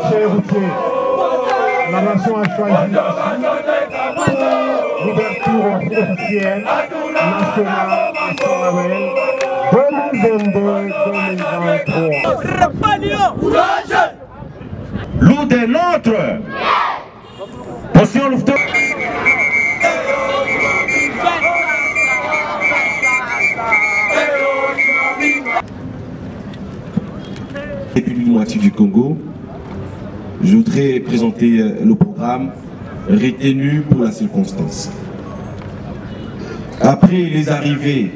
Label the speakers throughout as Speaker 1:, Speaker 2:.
Speaker 1: Chers routiers, la nation a choisi l'ouverture officielle nationale et solennelle 2022-2023. Loup des nôtres! Position Luftwaffe.
Speaker 2: République démocratique du Congo, je voudrais présenter le programme retenu pour la circonstance. Après les arrivées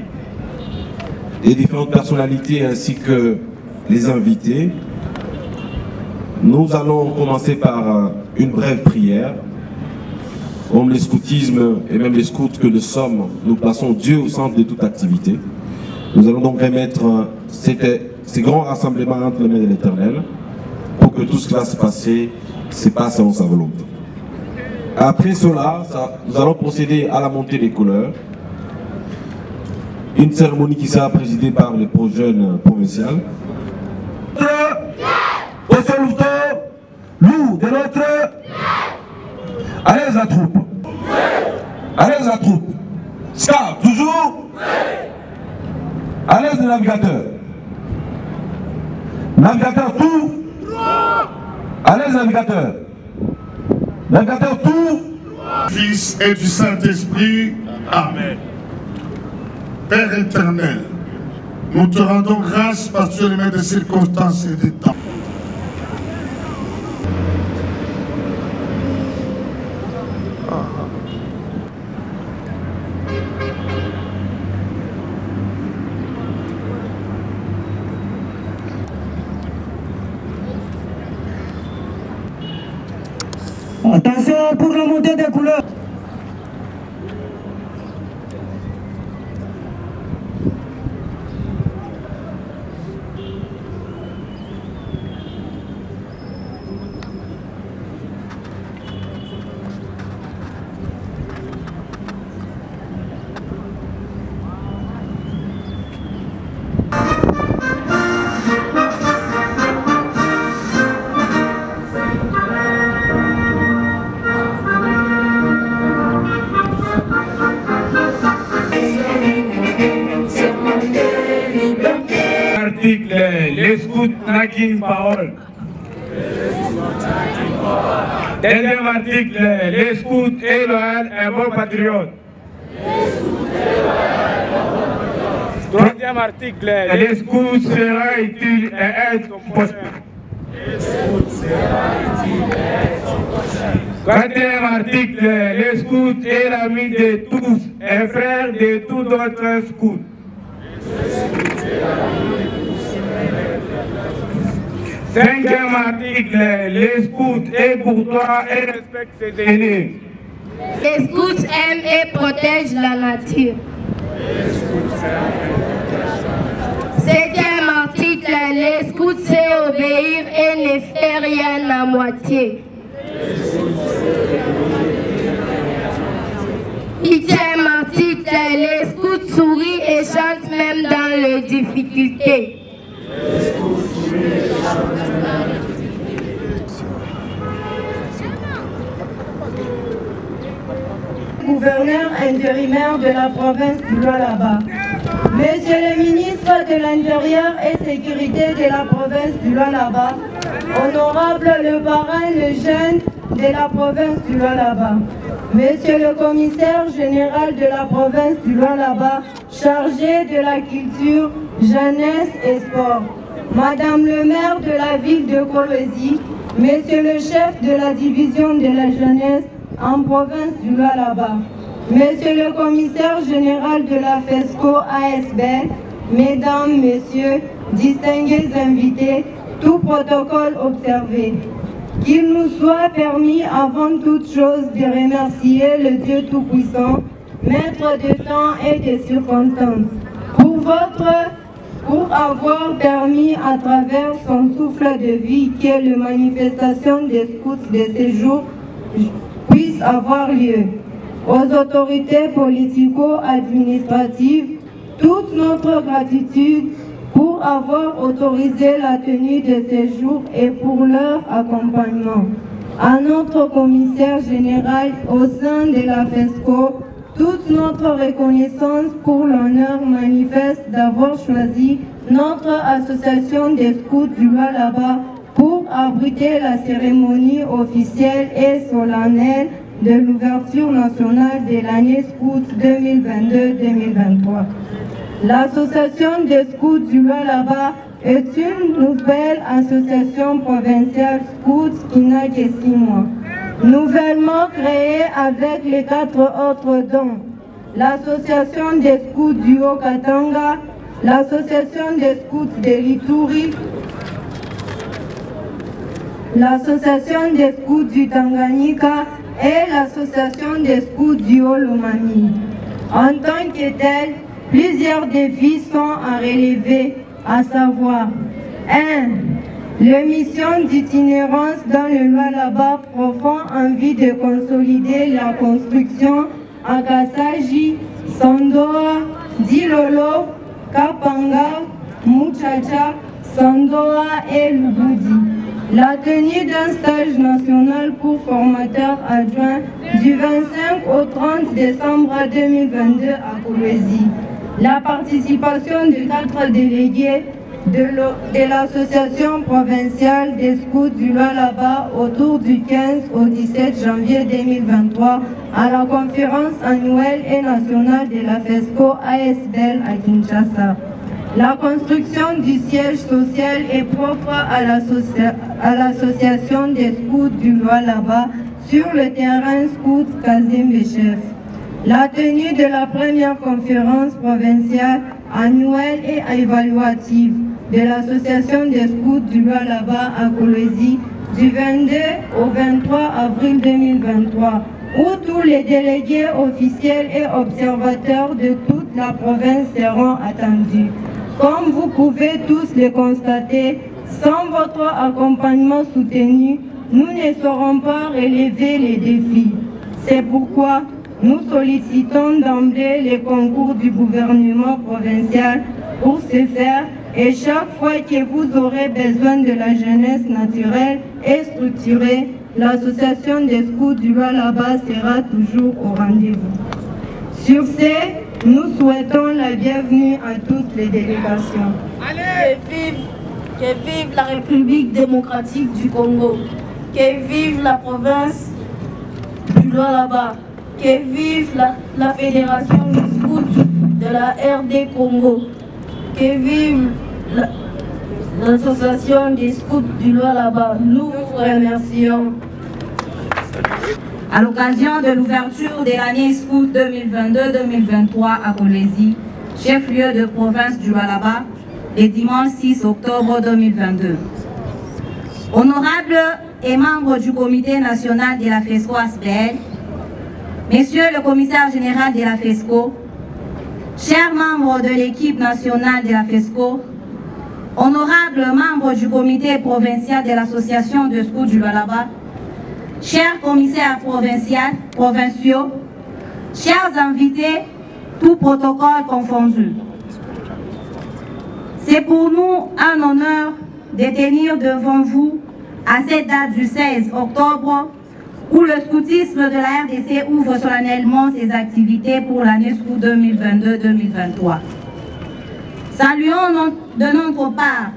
Speaker 2: des différentes personnalités ainsi que les invités, nous allons commencer par une brève prière. Comme le scoutisme et même les scouts que nous sommes, nous plaçons Dieu au centre de toute activité. Nous allons donc remettre ces grands rassemblements entre les mains de l'Éternel pour que tout ce qui va se passer se passe selon sa volonté. Après cela, nous allons procéder à la montée des couleurs. Une cérémonie qui sera présidée par le pro-jeune provincial. Loup de notre. Allez la troupe. Allez la troupe. Scar, toujours. Allez le navigateur. Navigateur tout. Allez navigateur. Navigateur tout.
Speaker 3: Fils et du Saint-Esprit. Amen. Père éternel, nous te rendons grâce parce que tu es le maître des circonstances et des temps.
Speaker 4: Attention pour la montée des couleurs.
Speaker 1: Les scouts n'ont qu'une parole. Deuxième article, les scouts est loyal et bon patriote. Troisième article, les scouts sera utile et aide son prochain. Quatrième article, les scouts est l'ami de tous et frère de tous d'autres scouts. Cinquième article, les scouts est courtois et respectent ses aînés.
Speaker 5: Les scouts aiment et protègent la nature. Septième article, les scouts savent obéir et ne font rien à moitié. Huitième article, les scouts difficultés.
Speaker 6: Gouverneur intérimaire de la province du Lualaba. Monsieur le ministre de l'Intérieur et Sécurité de la province du Lualaba, honorable le parrain, le jeune de la province du Lualaba, Monsieur le commissaire général de la province du Lualaba, chargé de la culture, jeunesse et sport, Madame le maire de la ville de Kolwezi, Monsieur le chef de la division de la jeunesse en province du Lualaba, Monsieur le commissaire général de la FESCO ASBL, Mesdames, Messieurs, distingués invités, tout protocole observé. Qu'il nous soit permis avant toute chose de remercier le Dieu Tout-Puissant, Maître de temps et des circonstances, pour avoir permis à travers son souffle de vie que les manifestations des scouts de ces jours puissent avoir lieu. Aux autorités politico-administratives, toute notre gratitude pour avoir autorisé la tenue de ces jours et pour leur accompagnement. À notre commissaire général au sein de la FESCO, toute notre reconnaissance pour l'honneur manifeste d'avoir choisi notre association des scouts du Lualaba pour abriter la cérémonie officielle et solennelle de l'ouverture nationale de l'année scout 2022-2023. L'association des scouts du Lualaba est une nouvelle association provinciale scout qui n'a que 6 mois. Nouvellement créée avec les 4 autres dons, l'association des scouts du Haut-Katanga, l'association des scouts de l'Ituri, l'association des scouts du Tanganyika et l'association des scouts du Haut-Lomami. En tant que telle, plusieurs défis sont à relever, à savoir 1. Les missions d'itinérance dans le Lualaba profond envie de consolider la construction à Kasaji, Sandoa, Dilolo, Kapanga, Muchacha, Sandoa et Lubudi. La tenue d'un stage national pour formateurs adjoints du 25 au 30 décembre 2022 à Kolwezi. La participation de 4 délégués de l'association provinciale des scouts du Lualaba autour du 15 au 17 janvier 2023 à la conférence annuelle et nationale de la FESCO ASBL à Kinshasa. La construction du siège social est propre à l'association des scouts du Lualaba sur le terrain scout Kazimbe-Chef. La tenue de la première conférence provinciale annuelle et évaluative de l'association des scouts du Lualaba à Kolwezi du 22 au 23 avril 2023, où tous les délégués officiels et observateurs de toute la province seront attendus. Comme vous pouvez tous le constater, sans votre accompagnement soutenu, nous ne saurons pas relever les défis. C'est pourquoi nous sollicitons d'emblée les concours du gouvernement provincial pour ce faire, et chaque fois que vous aurez besoin de la jeunesse naturelle et structurée, l'association des scouts du Lualaba sera toujours au rendez-vous. Sur ce, nous souhaitons la bienvenue à toutes les délégations.
Speaker 7: Que vive la République démocratique du Congo, que vive la province du Lualaba, que vive la Fédération des scouts de la RD Congo, que vive l'association des scouts du Lualaba. Nous vous remercions.
Speaker 8: À l'occasion de l'ouverture de l'année scout 2022-2023 à Kolwezi, chef-lieu de province du Lualaba, le dimanche 6 octobre 2022. Honorables et membres du comité national de la FESCO ASBL, Monsieur le commissaire général de la FESCO, chers membres de l'équipe nationale de la FESCO, honorables membres du comité provincial de l'association de scouts du Lualaba, chers commissaires provinciaux, chers invités, tout protocole confondu. C'est pour nous un honneur de tenir devant vous à cette date du 16 octobre où le scoutisme de la RDC ouvre solennellement ses activités pour l'année scout 2022-2023. Saluons de notre part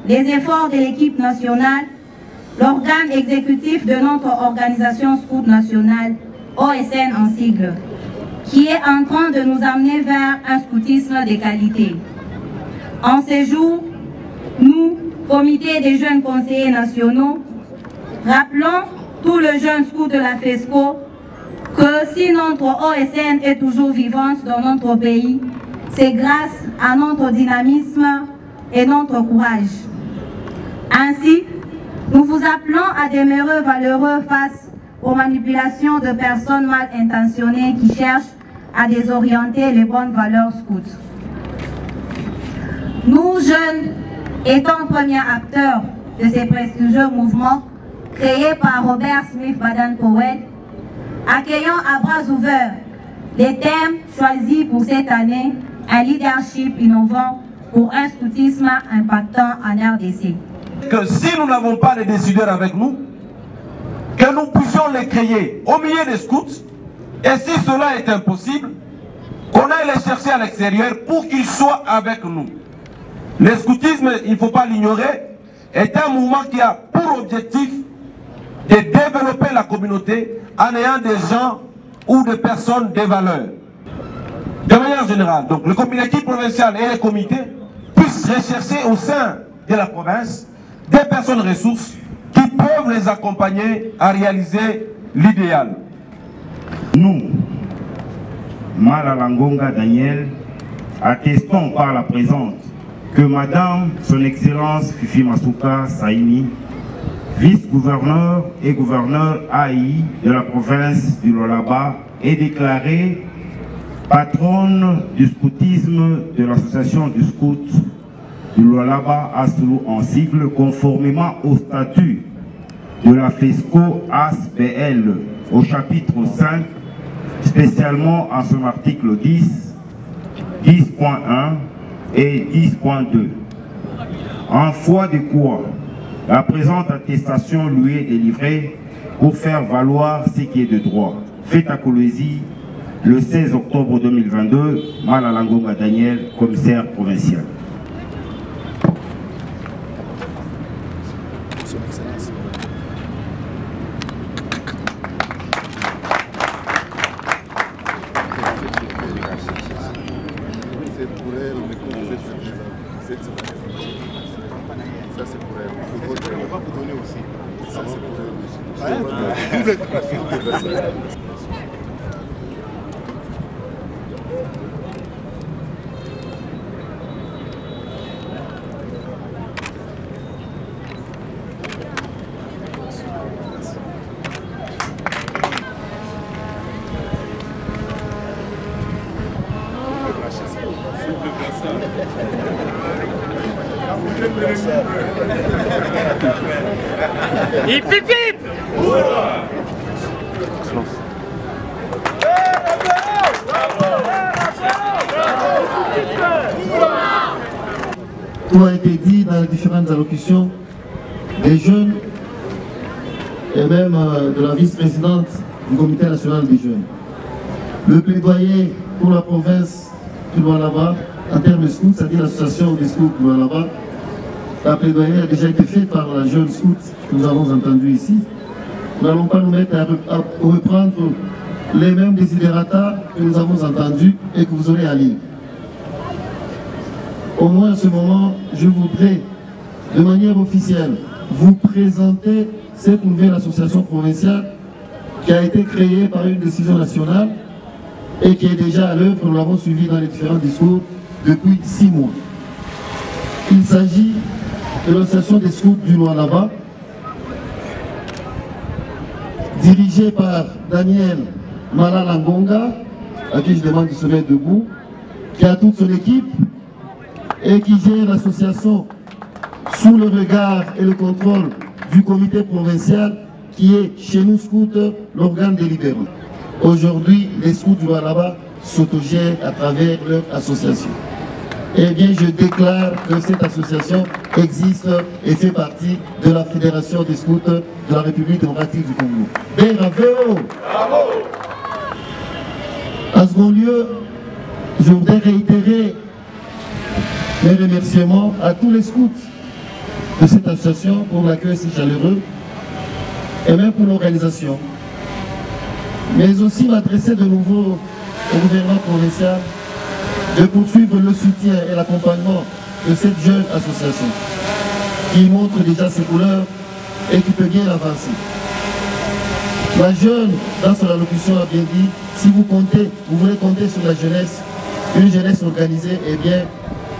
Speaker 8: les efforts de l'équipe nationale, l'organe exécutif de notre organisation scout nationale, OSN en sigle, qui est en train de nous amener vers un scoutisme de qualité. En ces jours, nous, Comité des jeunes conseillers nationaux, rappelons tout le jeune scout de la FESCO que si notre OSN est toujours vivante dans notre pays, c'est grâce à notre dynamisme et notre courage. Ainsi, nous vous appelons à demeurer valeureux face aux manipulations de personnes mal intentionnées qui cherchent à désorienter les bonnes valeurs scouts. Nous, jeunes, étant premiers acteurs de ces prestigieux mouvements créés par Robert Smith Baden-Powell, accueillons à bras ouverts les thèmes choisis pour cette année, un leadership innovant pour un scoutisme impactant en RDC.
Speaker 2: Que si nous n'avons pas les décideurs avec nous, que nous puissions les créer au milieu des scouts, et si cela est impossible, qu'on aille les chercher à l'extérieur pour qu'ils soient avec nous. Le scoutisme, il ne faut pas l'ignorer, est un mouvement qui a pour objectif de développer la communauté en ayant des gens ou des personnes de valeur. De manière générale, donc l'équipe provinciale et les comités puissent rechercher au sein de la province des personnes ressources qui peuvent les accompagner à réaliser l'idéal.
Speaker 9: Nous, Malala Ngonga Daniel, attestons par la présente que Madame, Son Excellence Fifi Masuka Saini, vice-gouverneur et gouverneur AI de la province du Lualaba, est déclarée patronne du scoutisme de l'association du scout du Lualaba Asulu en sigle, conformément au statut de la FESCO ASBL au chapitre 5, spécialement en son article 10, 10.1 et 10.2. En foi de quoi la présente attestation lui est délivrée pour faire valoir ce qui est de droit. Fait à Kolwezi le 16 octobre 2022, Malala Ngonga Daniel, commissaire provincial.
Speaker 10: Hip hip hip!
Speaker 11: Tout a été dit dans les différentes allocutions des jeunes et même de la vice-présidente du Comité national des jeunes. Le plaidoyer pour la province du Lualaba en termes de scouts, c'est-à-dire l'association des scouts du Lualaba, la plaidoyer a déjà été fait par la jeune scout que nous avons entendu ici. Nous n'allons pas nous mettre à reprendre les mêmes desiderata que nous avons entendus et que vous aurez à lire. Au moins à ce moment, je voudrais, de manière officielle, vous présenter cette nouvelle association provinciale qui a été créée par une décision nationale et qui est déjà à l'œuvre. Nous l'avons suivi dans les différents discours depuis 6 mois. Il s'agit de l'association des scouts du Lualaba, dirigée par Daniel Malala Ngonga, à qui je demande de se mettre debout, qui a toute son équipe et qui gère l'association sous le regard et le contrôle du comité provincial qui est chez nous scouts l'organe délibérant. Aujourd'hui, les scouts du Lualaba s'autogèrent à travers leur association. eh bien, je déclare que cette association existe et fait partie de la Fédération des scouts de la République démocratique du Congo. Bravo! En second lieu, je voudrais réitérer mes remerciements à tous les scouts de cette association pour l'accueil si chaleureux et même pour l'organisation. Mais aussi m'adresser de nouveau au gouvernement provincial de poursuivre le soutien et l'accompagnement de cette jeune association qui montre déjà ses couleurs et qui peut bien avancer. La jeune, dans son allocution, a bien dit, si vous voulez compter sur la jeunesse, une jeunesse organisée, eh bien,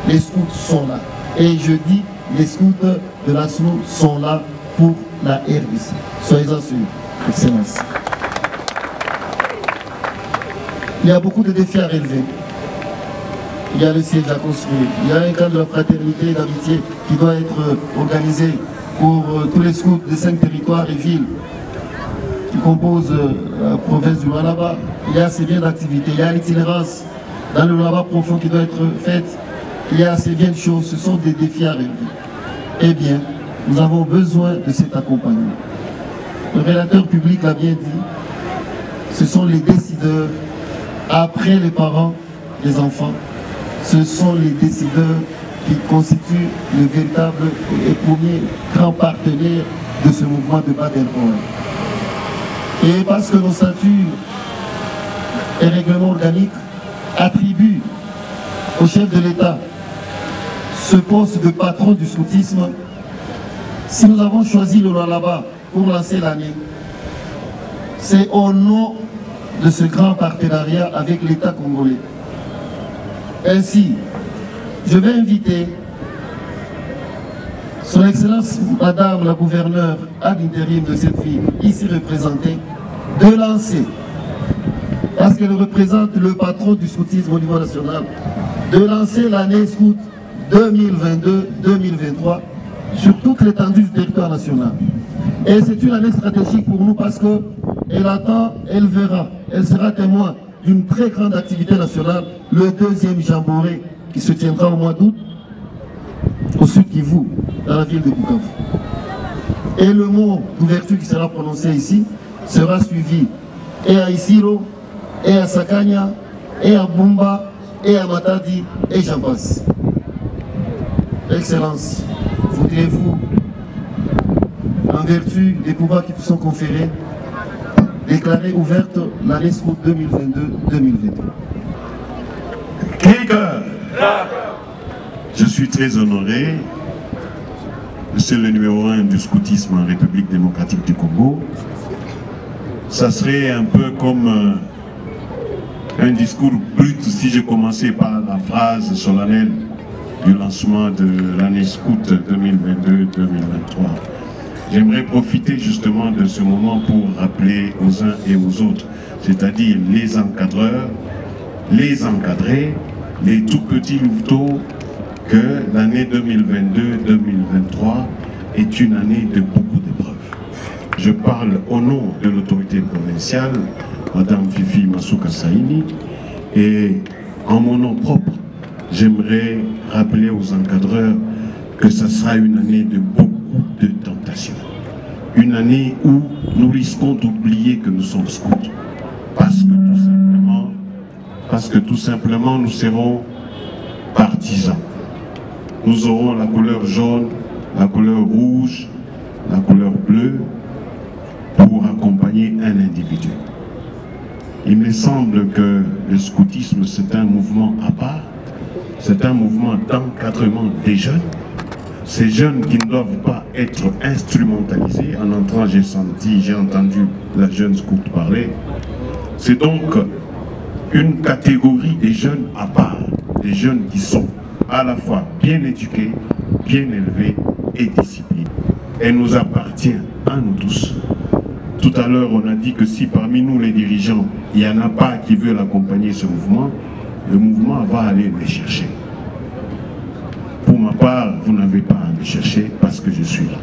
Speaker 11: les scouts sont là. Et je dis, les scouts de la SNU sont là pour la RDC. Soyez-en sûrs, Excellence. Il y a beaucoup de défis à relever. Il y a le siège à construire. Il y a un cadre de la fraternité et d'amitié qui doit être organisé pour tous les scouts des 5 territoires et villes qui composent la province du Lualaba. Il y a assez bien d'activités. Il y a l'itinérance dans le Lualaba profond qui doit être faite. Il y a assez bien de choses. Ce sont des défis à relever. Eh bien, nous avons besoin de cet accompagnement. Le relateur public l'a bien dit. Ce sont les décideurs, après les parents des enfants. Ce sont les décideurs qui constituent le véritable et premier grand partenaire de ce mouvement de Baden-Powell. Et parce que nos statuts et règlements organiques attribuent au chef de l'État ce poste de patron du scoutisme, si nous avons choisi le Lualaba pour lancer l'année, c'est au nom de ce grand partenariat avec l'État congolais. Ainsi, je vais inviter Son Excellence Madame la gouverneure ad intérim de cette ville, ici représentée, de lancer, parce qu'elle représente le patron du scoutisme au niveau national, de lancer l'année scout 2022-2023 sur toute l'étendue du territoire national. Et c'est une année stratégique pour nous parce qu'elle attend, elle verra, elle sera témoin d'une très grande activité nationale, le 2e Jamboree qui se tiendra au mois d'août au Sud Kivu, dans la ville de Bukavu. Et le mot d'ouverture qui sera prononcé ici sera suivi et à Isiro, et à Sakanya, et à Bumba, et à Matadi, et j'en passe. Excellence, voudriez-vous, en vertu des pouvoirs qui vous sont conférés, déclarer ouverte l'année scout 2022-2023.
Speaker 10: Je suis très honoré, monsieur le numéro 1 du scoutisme en République démocratique du Congo. Ça serait un peu comme un discours brut si je commençais par la phrase solennelle du lancement de l'année scout 2022-2023. J'aimerais profiter justement de ce moment pour rappeler aux uns et aux autres, c'est-à-dire les encadreurs, les encadrés, les tout petits louveteaux, que l'année 2022-2023 est une année de beaucoup d'épreuves. Je parle au nom de l'autorité provinciale, Madame Fifi Masuka Saini, et en mon nom propre, j'aimerais rappeler aux encadreurs que ce sera une année de beaucoup de tentations. Une année où nous risquons d'oublier que nous sommes scouts. Parce que tout simplement nous serons partisans. Nous aurons la couleur jaune, la couleur rouge, la couleur bleue pour accompagner un individu. Il me semble que le scoutisme, c'est un mouvement à part, c'est un mouvement d'encadrement des jeunes. Ces jeunes qui ne doivent pas être instrumentalisés. En entrant, j'ai entendu la jeune scout parler. C'est donc une catégorie des jeunes à part, des jeunes qui sont à la fois bien éduqués, bien élevés et disciplinés. Elle nous appartient à nous tous. Tout à l'heure, on a dit que si parmi nous les dirigeants, il n'y en a pas qui veulent accompagner ce mouvement, le mouvement va aller les chercher. Pour ma part, vous n'avez pas à me chercher parce que je suis là.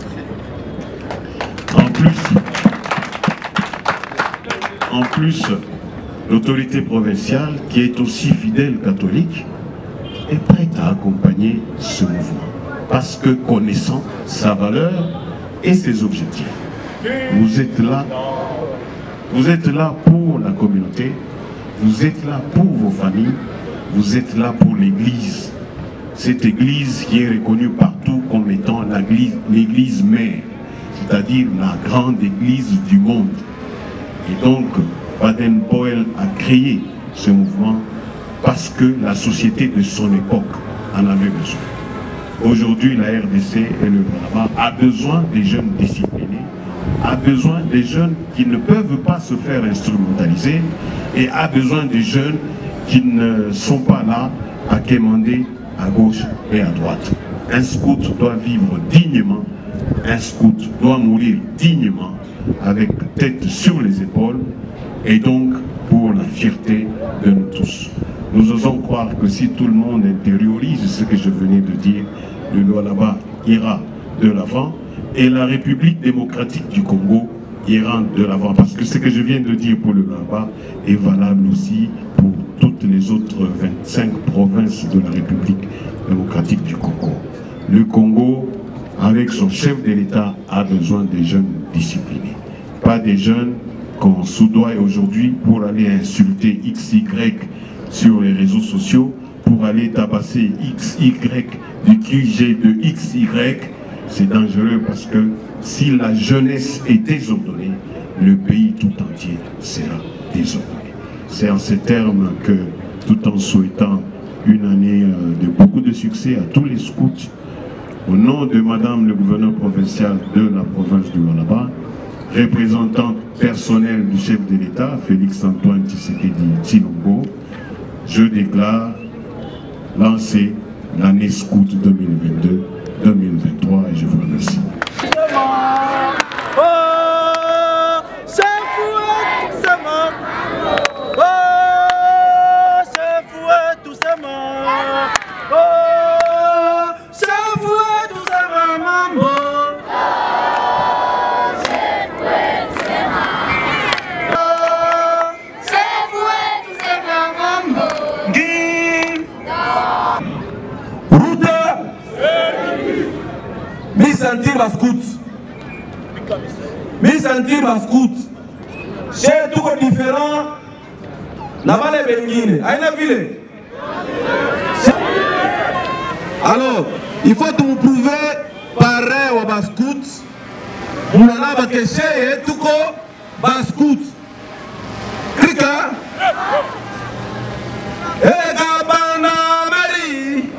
Speaker 10: En plus, l'autorité provinciale, qui est aussi fidèle catholique, est prête à accompagner ce mouvement parce que connaissant sa valeur et ses objectifs. Vous êtes là pour la communauté, vous êtes là pour vos familles, vous êtes là pour l'Église. Cette Église qui est reconnue partout comme étant l'Église mère, c'est-à-dire la grande Église du monde. Et donc, Baden-Powell a créé ce mouvement parce que la société de son époque en avait besoin. Aujourd'hui, la RDC et le Lualaba a besoin des jeunes disciplinés, a besoin des jeunes qui ne peuvent pas se faire instrumentaliser et a besoin des jeunes qui ne sont pas là à quémander à gauche et à droite. Un scout doit vivre dignement, un scout doit mourir dignement, avec tête sur les épaules, et donc pour la fierté de nous tous. Nous osons croire que si tout le monde intériorise ce que je venais de dire, le Lualaba ira de l'avant et la République démocratique du Congo ira de l'avant. Parce que ce que je viens de dire pour le Lualaba est valable aussi pour toutes les autres 25 provinces de la République démocratique du Congo. Le Congo, avec son chef de l'État, a besoin des jeunes disciplinés. Pas des jeunes qu'on soudoie aujourd'hui pour aller insulter XY sur les réseaux sociaux, pour aller tabasser XY du QG de XY. C'est dangereux parce que si la jeunesse est désordonnée, le pays tout entier sera désordonné. C'est en ces termes que, tout en souhaitant une année de beaucoup de succès à tous les scouts, au nom de Madame le gouverneur provincial de la province du Lualaba, représentant personnel du chef de l'État, Félix-Antoine Tshisekedi Tshilombo, je déclare lancer l'année scout 2022-2023 et je vous remercie.
Speaker 2: sentir ma scout. Mi sentir ma scout. Chez tout différent. N'a-pas les bengines. Aïna ville. Alors, il faut tout prouver pareil au bas scout. Nous n'avons que chez tout co bas scout. Clica. Et Gabana Mary.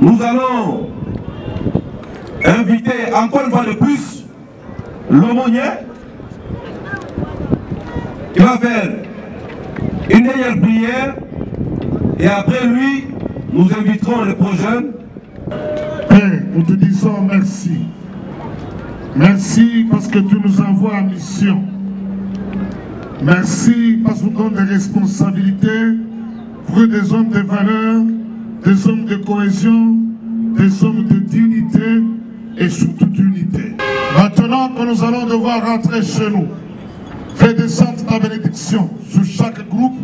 Speaker 2: Nous allons inviter encore une fois de plus l'aumônier qui va faire une dernière prière et après lui, nous inviterons les pro-jeunes.
Speaker 3: Père, nous te disons merci. Merci parce que tu nous envoies en mission. Merci parce que nous donnes des responsabilités pour des hommes de valeur des hommes de cohésion, des hommes de dignité et surtout d'unité. Maintenant que nous allons devoir rentrer chez nous, fais descendre ta bénédiction sur chaque groupe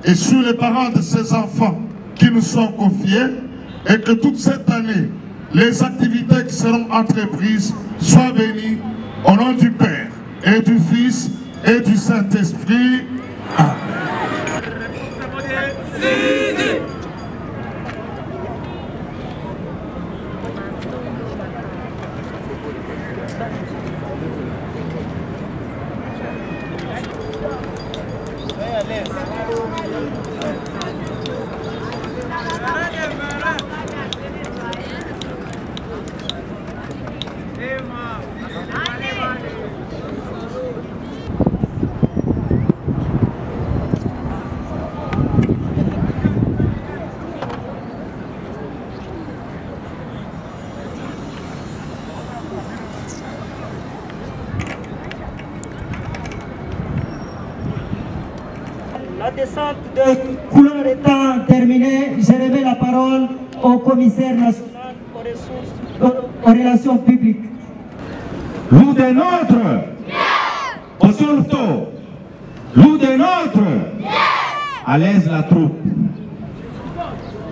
Speaker 3: et sur les parents de ces enfants qui nous sont confiés, et que toute cette année, les activités qui seront entreprises soient bénies au nom du Père et du Fils et du Saint-Esprit. Amen.
Speaker 4: La descente de couleurs étant terminée, je remets la parole au commissaire national aux relations publiques.
Speaker 9: Loup des nôtres, au surtout, loup des nôtres, à l'aise la troupe.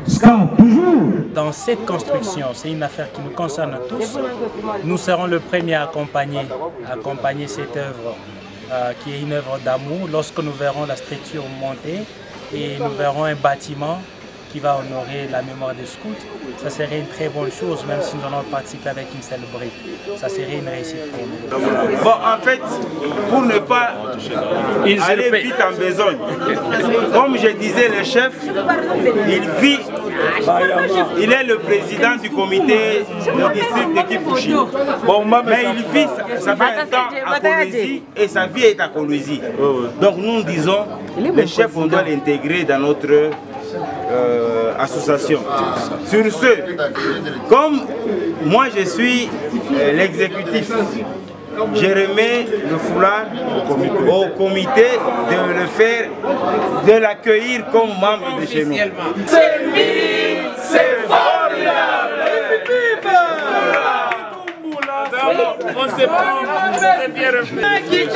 Speaker 9: Scout, toujours.
Speaker 12: Dans cette construction, c'est une affaire qui nous concerne tous. Nous serons le premier à accompagner cette œuvre qui est une œuvre d'amour. Lorsque nous verrons la structure monter et nous verrons un bâtiment qui va honorer la mémoire des scouts, ça serait une très bonne chose, même si nous allons participer avec une seule brique. Ça serait une réussite pour nous.
Speaker 13: Bon, en fait, pour ne pas aller vite en besogne, comme je disais, le chef, il est le président du comité de district d'équipe Fouchi. Bon, mais il vit, ça fait un temps à Colosie et sa vie est à Colosie. Donc nous disons, le chef, on doit l'intégrer dans notre association. Sur ce, comme moi je suis l'exécutif, je remets le foulard au comité de le faire, de l'accueillir comme membre de chez nous. C'est formidable! On se prend très bien réfléchi.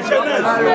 Speaker 13: Jeunesse.